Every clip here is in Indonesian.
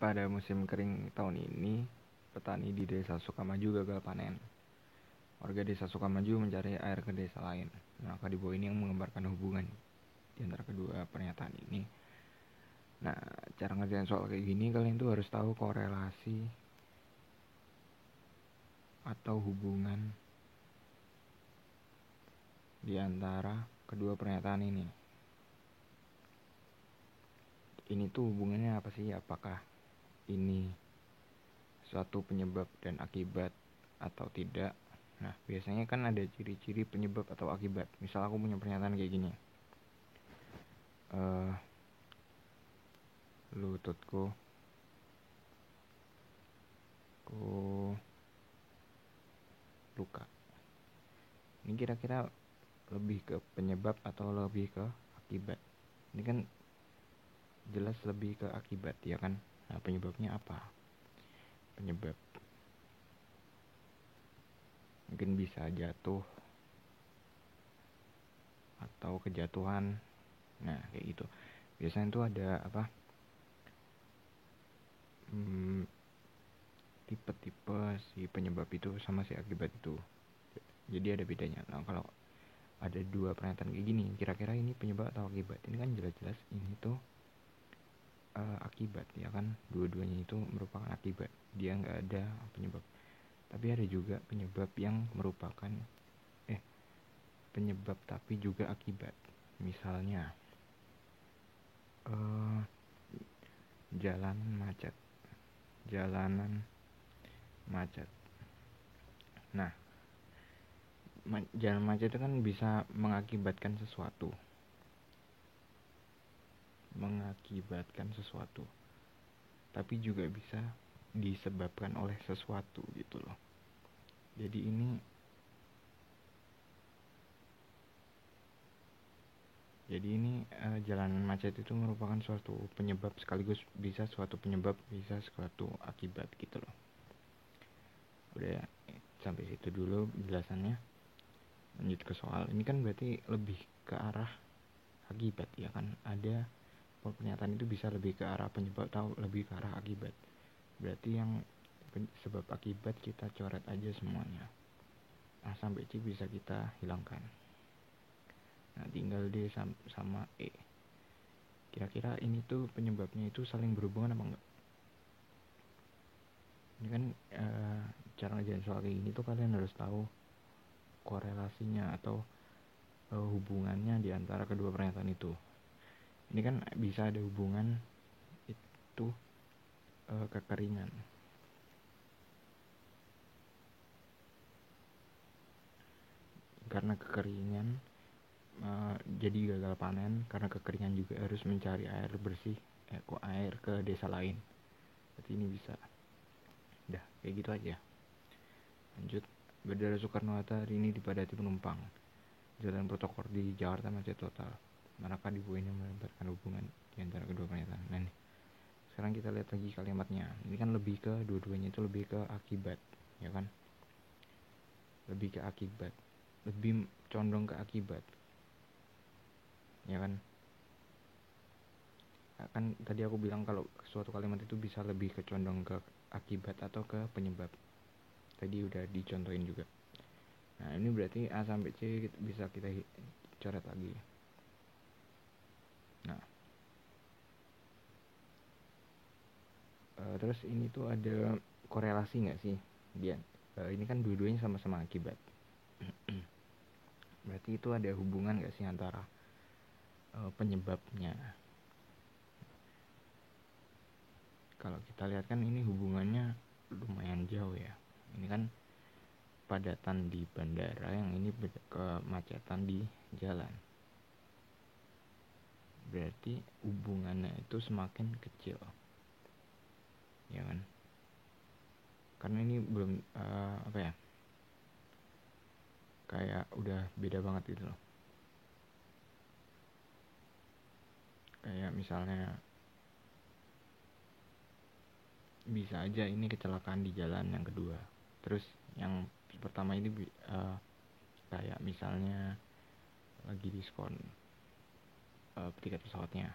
Pada musim kering tahun ini, petani di desa Sukamaju gagal panen. Warga desa Sukamaju mencari air ke desa lain. Maka di bawah ini yang menggambarkan hubungan di antara kedua pernyataan ini. Nah, cara ngerjain soal kayak gini kalian tuh harus tahu korelasi atau hubungan di antara kedua pernyataan ini. Ini tuh hubungannya apa sih? Apakah ini suatu penyebab dan akibat atau tidak? Nah, biasanya kan ada ciri-ciri penyebab atau akibat. Misal aku punya pernyataan kayak gini. Lututku luka. Ini kira-kira lebih ke penyebab atau lebih ke akibat? Ini kan jelas lebih ke akibat, ya kan? Nah, penyebabnya apa? Penyebab mungkin bisa jatuh atau kejatuhan. Nah, kayak gitu. Biasanya itu ada apa? Tipe-tipe si penyebab itu sama si akibat itu. Jadi ada bedanya. Nah, kalau ada dua pernyataan kayak gini, kira-kira ini penyebab atau akibat? Ini kan jelas-jelas ini tuh akibat, ya kan? Dua-duanya itu merupakan akibat. Dia nggak ada penyebab. Tapi ada juga penyebab yang merupakan penyebab tapi juga akibat. Misalnya jalanan macet. Nah, jalan macet itu kan bisa mengakibatkan sesuatu, tapi juga bisa disebabkan oleh sesuatu gitu loh. Jadi ini jalanan macet itu merupakan suatu penyebab sekaligus bisa suatu penyebab, bisa suatu akibat gitu loh. Udah ya, sampai situ dulu penjelasannya. Lanjut ke soal. Ini kan berarti lebih ke arah akibat, ya kan? Ada pernyataan itu bisa lebih ke arah penyebab atau lebih ke arah akibat. Berarti yang sebab akibat kita coret aja semuanya. A sampai C bisa kita hilangkan. Nah, tinggal D sama E. Kira-kira ini tuh penyebabnya itu saling berhubungan apa enggak? Ini kan cara ngerjain soal kayak gini tuh kalian harus tahu korelasinya atau hubungannya di antara kedua pernyataan itu. Ini kan bisa ada hubungan itu kekeringan. Karena kekeringan jadi gagal panen. Karena kekeringan juga harus mencari air bersih, air ke desa lain. Berarti ini bisa. Udah, kayak gitu aja. Lanjut. Bandara Soekarno-Hatta hari ini dipadati penumpang. Jalan protokol di Jakarta macet total. Manakah di bawah ini menggambarkan hubungan di antara kedua pernyataan? Nah, nih. Sekarang kita lihat lagi kalimatnya. Ini kan lebih ke dua-duanya itu lebih ke akibat, ya kan? Lebih ke akibat. Lebih condong ke akibat. Ya kan? Kan tadi aku bilang kalau suatu kalimat itu bisa lebih ke condong ke akibat atau ke penyebab. Tadi udah dicontohin juga. Nah, ini berarti A sampai C bisa kita coret lagi. Nah, terus ini tuh ada korelasi nggak sih? Ini kan dua-duanya sama-sama akibat. Berarti itu ada hubungan nggak sih antara penyebabnya? Kalau kita lihat kan ini hubungannya lumayan jauh ya. Ini kan padatan di bandara, yang ini kemacetan di jalan. Berarti hubungannya itu semakin kecil, ya kan? Karena ini belum kayak udah beda banget gitu loh. Kayak misalnya bisa aja ini kecelakaan di jalan yang kedua. Terus yang pertama ini kayak misalnya lagi diskon tiket pesawatnya.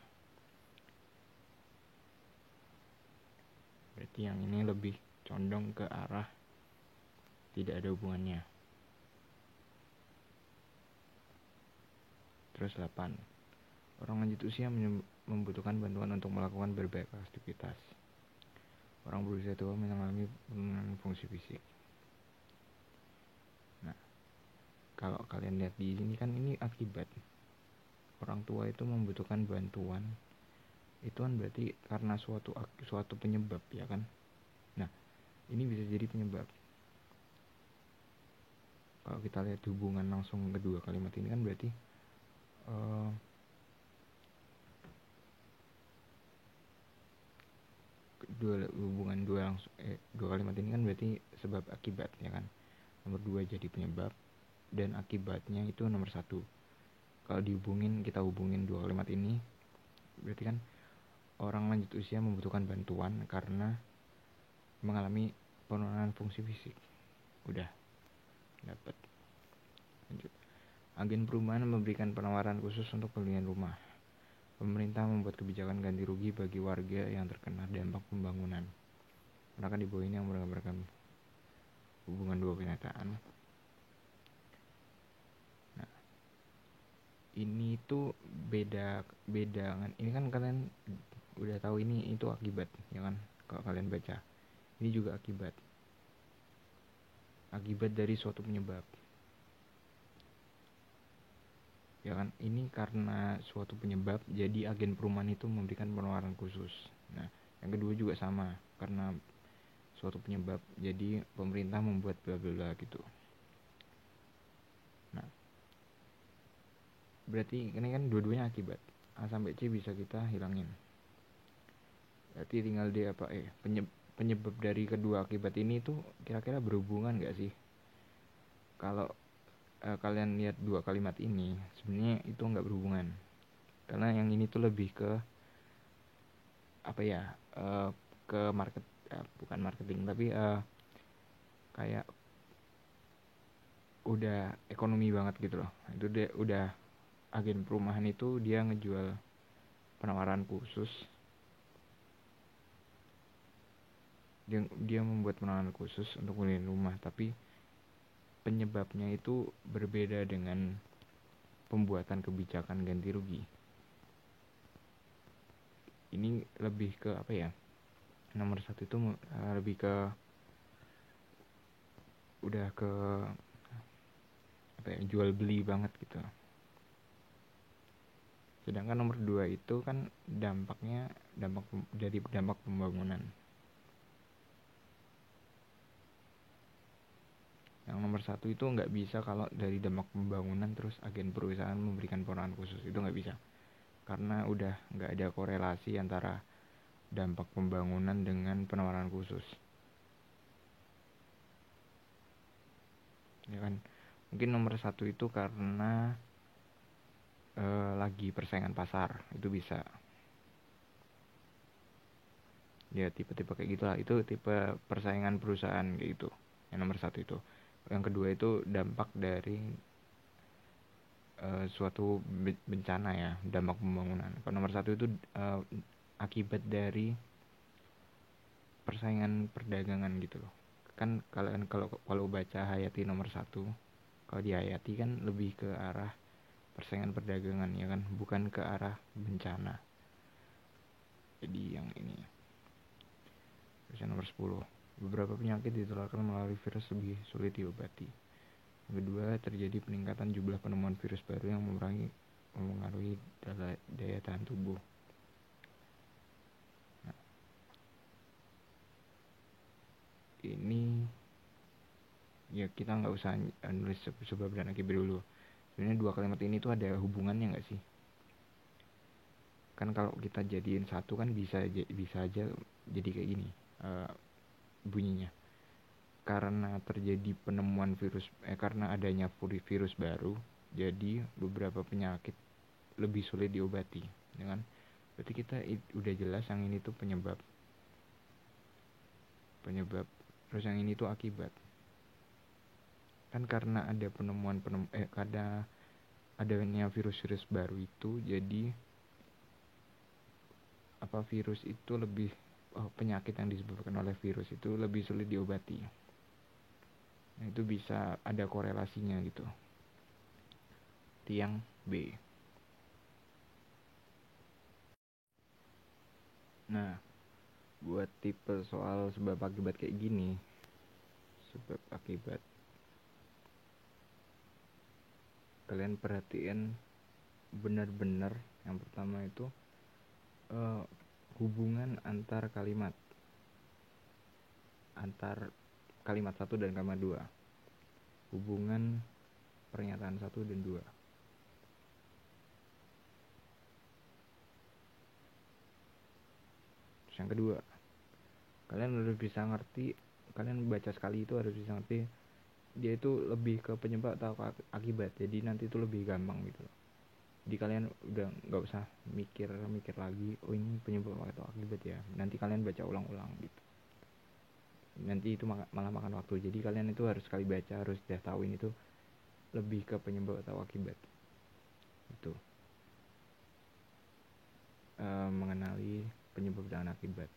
berarti yang ini lebih condong ke arah tidak ada hubungannya. Terus 8. Orang lanjut usia membutuhkan bantuan untuk melakukan berbagai aktivitas. Orang berusia tua mengalami penurunan fungsi fisik. Nah, kalau kalian lihat di sini kan ini akibat. Orang tua itu membutuhkan bantuan. Itu kan berarti karena suatu penyebab, ya kan? Nah, ini bisa jadi penyebab. Kalau kita lihat hubungan langsung kedua kalimat ini kan berarti dua kalimat ini kan berarti sebab akibat, ya kan? Nomor 2 jadi penyebab dan akibatnya itu nomor 1. Kalau kita hubungin dua kalimat ini berarti kan orang lanjut usia membutuhkan bantuan karena mengalami penurunan fungsi fisik. Udah dapat. Lanjut. Agen perumahan memberikan penawaran khusus untuk pembelian rumah. Pemerintah membuat kebijakan ganti rugi bagi warga yang terkena dampak pembangunan. Karena kan di bawah ini yang menggambarkan hubungan dua kenyataan. Nah, ini tuh beda kan. Ini kan kalian udah tahu ini itu akibat, ya kan? Kalau kalian baca, ini juga akibat dari suatu penyebab. Ya kan, ini karena suatu penyebab jadi agen perumahan itu memberikan penawaran khusus. Nah, yang kedua juga sama, karena suatu penyebab jadi pemerintah membuat bla bla bla gitu. Nah, berarti ini kan dua-duanya akibat. A sampai C bisa kita hilangin. Berarti tinggal D apa penyebab dari kedua akibat ini tuh kira-kira berhubungan gak sih? Kalau kalian lihat dua kalimat ini sebenarnya itu nggak berhubungan, karena yang ini tuh lebih ke ke bukan marketing tapi kayak udah ekonomi banget gitu loh. Itu dia udah agen perumahan itu dia ngejual penawaran khusus, dia membuat penawaran khusus untuk beli rumah, tapi penyebabnya itu berbeda dengan pembuatan kebijakan ganti rugi. Ini lebih ke nomor 1 itu lebih ke udah ke jual beli banget gitu. Sedangkan nomor 2 itu kan dampak pembangunan. Yang nomor 1 itu nggak bisa kalau dari dampak pembangunan terus agen perusahaan memberikan penawaran khusus, itu nggak bisa, karena udah nggak ada korelasi antara dampak pembangunan dengan penawaran khusus, ya kan? Mungkin nomor 1 itu karena lagi persaingan pasar, itu bisa ya, tipe-tipe kayak gitulah, itu tipe persaingan perusahaan kayak gitu. Yang nomor 1 itu. Yang kedua itu dampak dari suatu bencana, ya, dampak pembangunan. Kalau nomor 1 itu akibat dari persaingan perdagangan gitu loh. Kan kalian kalau baca hayati nomor 1, kalau di hayati kan lebih ke arah persaingan perdagangan, ya kan, bukan ke arah bencana. Jadi yang ini. Terus yang nomor 10, beberapa penyakit ditularkan melalui virus lebih sulit diobati. Yang kedua, terjadi peningkatan jumlah penemuan virus baru yang mempengaruhi daya tahan tubuh. Nah, ini ya kita nggak usah nulis sebab dan akibat dulu. Sebenarnya dua kalimat ini tuh ada hubungannya nggak sih? Kan kalau kita jadiin satu kan bisa aja jadi kayak gini bunyinya. Karena terjadi penemuan virus, karena adanya virus baru, jadi beberapa penyakit lebih sulit diobati, ya kan? Berarti kita udah jelas yang ini tuh penyebab, terus yang ini tuh akibat. Kan karena ada karena adanya virus baru itu, jadi virus itu lebih penyakit yang disebabkan oleh virus itu lebih sulit diobati. Nah, itu bisa ada korelasinya gitu. Tiang B. Nah, buat tipe soal sebab akibat kayak gini, sebab akibat, kalian perhatiin benar-benar. Yang pertama itu hubungan antar kalimat satu dan kalimat dua, hubungan pernyataan 1 dan 2. Terus yang kedua, kalian harus bisa ngerti, kalian baca sekali itu harus bisa ngerti dia itu lebih ke penyebab atau akibat. Jadi nanti itu lebih gampang gitu. Jadi kalian udah nggak usah mikir lagi, oh ini penyebab atau akibat ya. Nanti kalian baca ulang-ulang gitu. Nanti itu malah makan waktu. Jadi kalian itu harus sekali baca harus sudah tahu ini tuh lebih ke penyebab atau akibat. Itu mengenali penyebab dan akibat.